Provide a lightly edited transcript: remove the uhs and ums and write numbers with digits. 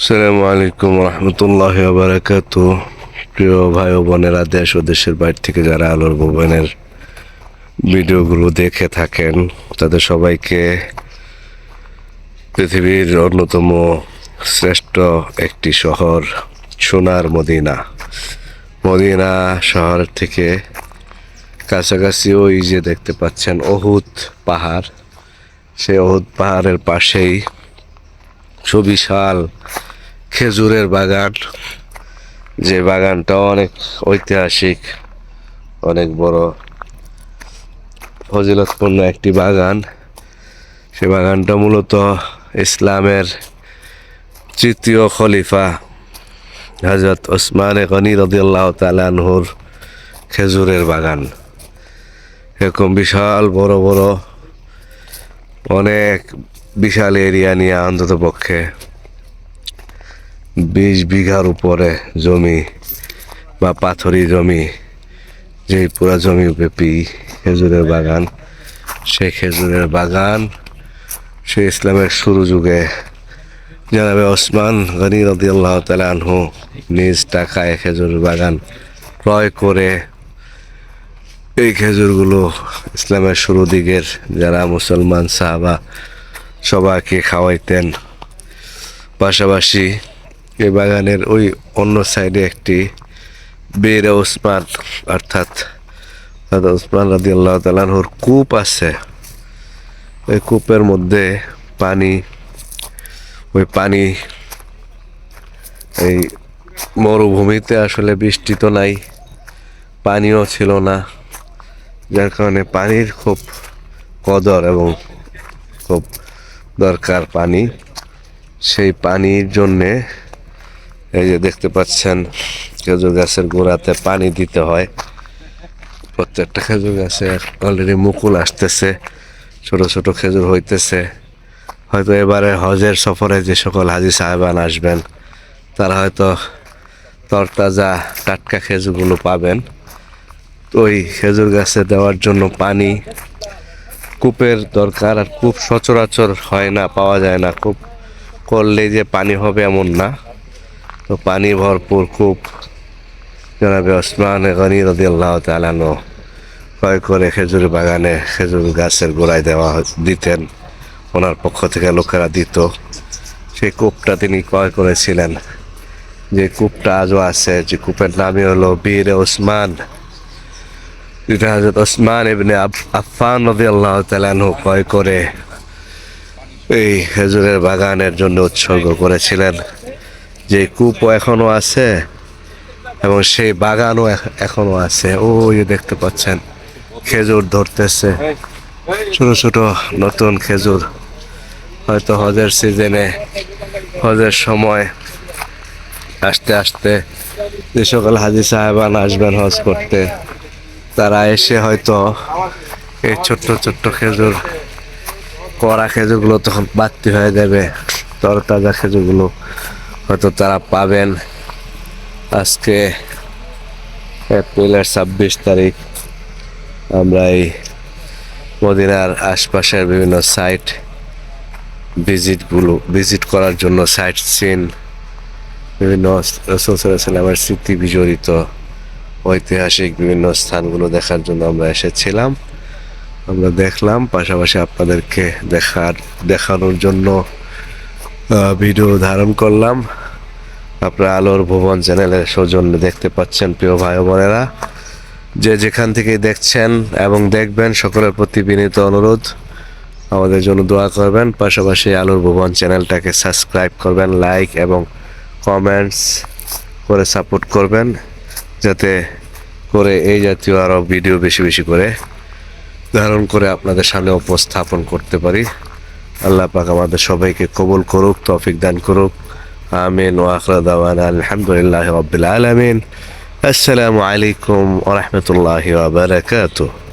আসসালামু আলাইকুম রহমতুল্লাহি ওয়া বারাকাতুহু। প্রিয় ভাই ও বোনেরা, দেশ ও দেশের বাইরে থেকে যারা আলোর ভবনের ভিডিওগুলো দেখে থাকেন, তাদের সবাইকে পৃথিবীর অন্যতম শ্রেষ্ঠ একটি শহর সোনার মদিনা মদিনা শহর থেকে কাছাকাছি ওই যে দেখতে পাচ্ছেন অহুদ পাহাড়, সেই অহুদ পাহাড়ের পাশেই সুবিশাল খেজুরের বাগান, যে বাগানটা অনেক ঐতিহাসিক, অনেক বড় ফজিলতপূর্ণ একটি বাগান। সে বাগানটা মূলত ইসলামের তৃতীয় খলিফা হযরত ওসমান গনি রাদিয়াল্লাহু তাআলা আনহুর খেজুরের বাগান। এরকম বিশাল বড় বড় অনেক বিশাল এরিয়া নিয়ে অন্তত পক্ষে 20 বিঘার উপরে জমি বা পাথরি জমি, যে পুরা জমি ব্যাপী খেজুরের বাগান। সেই খেজুরের বাগান সে ইসলামের শুরু যুগে জনাবে ওসমান গনি রাদিয়াল্লাহু তাআলা আনহু নিজ টাকায় খেজুরের বাগান ক্রয় করে এই খেজুরগুলো ইসলামের শুরু দিকের যারা মুসলমান সাহাবা সবাইকে খাওয়াইতেন। পাশাপাশি এই বাগানের ওই অন্য সাইডে একটি বীরে ওসমান অর্থাৎ ওসমান রাদিয়াল্লাহু তাআলা আনহুর কূপ আছে। ওই কূপের মধ্যে পানি, ওই পানি এই মরুভূমিতে আসলে বৃষ্টি তো নাই, পানিও ছিল না, যার কারণে পানির খুব কদর এবং খুব দরকার পানি। সেই পানির জন্যে এই যে দেখতে পাচ্ছেন খেজুর গাছের গোড়াতে পানি দিতে হয়। প্রত্যেকটা খেজুর গাছে অলরেডি মুকুল আসতেছে, ছোট ছোট খেজুর হইতেছে। হয়তো এবারে হজের সফরে যে সকল হাজি সাহেবান আসবেন তারা হয়তো তরতাজা টাটকা খেজুরগুলো পাবেন। ওই খেজুর গাছে দেওয়ার জন্য পানি, কূপের দরকার। আর কূপ সচরাচর হয় না, পাওয়া যায় না। কূপ করলেই যে পানি হবে এমন না, তো পানি ভরপুর কূপ জনাবে ওসমান গনি রাদিয়াল্লাহু তাআলা আনহু ক্রয় করে খেজুর বাগানে খেজুর গাছের গোড়ায় দিতেন। ওনার পক্ষ থেকে লোকেরা দিত। সেই কূপটা তিনি ক্রয় করেছিলেন, যে কূপটা আজও আছে, যে কূপের নামই হলো বীরে ওসমান। এটা হযরত ওসমান ইবনে আফফান রাদিয়াল্লাহু তাআলা আনহু ক্রয় করে এই খেজুরের বাগানের জন্য উৎসর্গ করেছিলেন। যে কূপও এখনো আছে এবং সেই বাগানও এখনো আছে। ওই দেখতে পাচ্ছেন খেজুর ধরতেছে, ছোট ছোট নতুন খেজুর। হয়তো হজের সিজনে, হজের সময় আস্তে আস্তে যে সকল হাজি সাহেবান আসবেন হজ করতে, তারা এসে হয়তো এই ছোট্ট ছোট্ট খেজুর, কড়া খেজুরগুলো তখন বাড়তি হয়ে যাবে, তরতাজা খেজুরগুলো হয়তো তারা পাবেন। আজকে এপ্রিলের 26 তারিখ। আমরা এই মদিনার আশপাশের বিভিন্ন সাইট ভিজিট করার জন্য, সাইট সিন, বিভিন্ন রাসূল সাল্লাল্লাহু আলাইহি ওয়াসাল্লামের স্মৃতি বিজড়িত ঐতিহাসিক বিভিন্ন স্থানগুলো দেখার জন্য আমরা এসেছিলাম। আমরা দেখলাম, পাশাপাশি আপনাদেরকে দেখানোর জন্য ভিডিও ধারণ করলাম। আপনারা আলোর ভুবন চ্যানেলের সৌজন্যে দেখতে পাচ্ছেন। প্রিয় ভাই বোনেরা, যে যেখান থেকে দেখছেন এবং দেখবেন, সকলের প্রতি বিনীত অনুরোধ আমাদের জন্য দোয়া করবেন। পাশাপাশি আলোর ভুবন চ্যানেলটাকে সাবস্ক্রাইব করবেন, লাইক এবং কমেন্টস করে সাপোর্ট করবেন, যাতে করে এই জাতীয় আরও ভিডিও বেশি বেশি করে ধারণ করে আপনাদের সামনে উপস্থাপন করতে পারি। আল্লাহ পাক আমাদের সবাইকে কবুল করুক, তৌফিক দান করুক। আমিন। ওয়া আখিরু দাওয়ানা আলহামদুলিল্লাহি রাব্বিল আলামিন। আসসালামু আলাইকুম ওয়া রাহমাতুল্লাহি ওয়া বারাকাতুহু।